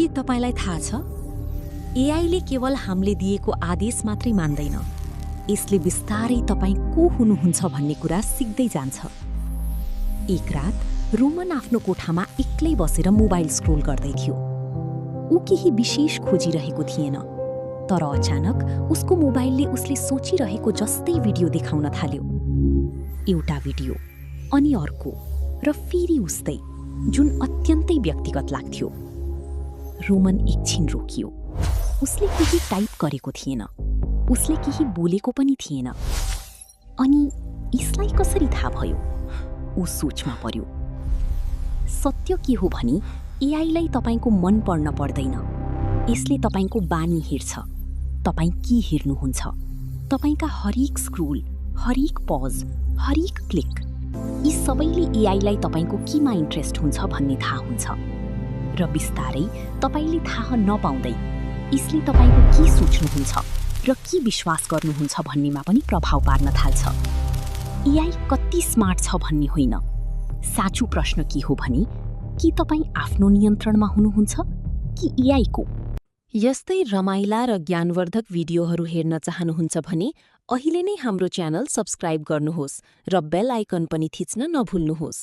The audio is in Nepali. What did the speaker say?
के तपाईलाई थाहा छ, एआईले केवल हामीले दिएको आदेश मात्रै मान्दैन, यसले बिस्तारै तपाईँ को हुनुहुन्छ भन्ने कुरा सिक्दै जान्छ। एक रात रोमन आफ्नो कोठामा एक्लै बसेर मोबाइल स्क्रोल गर्दै थियो। ऊ केही विशेष खोजिरहेको थिएन, तर अचानक उसको मोबाइलले उसले सोचिरहेको जस्तै भिडियो देखाउन थाल्यो। एउटा भिडियो, अनि अर्को, र फेरि उस्तै, जुन अत्यन्तै व्यक्तिगत लाग्थ्यो। रोमन एकछिन रोकियो। उसले केही टाइप गरेको थिएन, उसले केही बोलेको पनि थिएन। अनि यसलाई कसरी थाहा भयो? ऊ सोचमा पर्यो। सत्य के हो भने एआईलाई तपाईको मन पढ्न पर्दैन। यसले तपाईको बानी हेर्छ, तपाईँ के हेर्नुहुन्छ, तपाईका हरेक स्क्रोल, हरेक पज, हरेक क्लिक, यी सबैले एआईलाई तपाईको केमा इन्ट्रेस्ट हुन्छ भन्ने थाहा हुन्छ। र बिस्तारै तपाईले थाहा नपाउँदै यसले तपाईको के सोच्नुहुन्छ र के विश्वास गर्नुहुन्छ भन्नेमा पनि प्रभाव पार्न थाल्छ। एआई कति स्मार्ट छ भन्ने होइन, साँचो प्रश्न के हो भने के तपाईँ आफ्नो नियन्त्रणमा हुनुहुन्छ कि एआईको? यस्तै रमाइला र ज्ञानवर्धक भिडियोहरू हेर्न चाहनुहुन्छ भने अहिले नै हाम्रो च्यानल सब्स्क्राइब गर्नुहोस् र बेल आइकन पनि थिच्न नभुल्नुहोस्।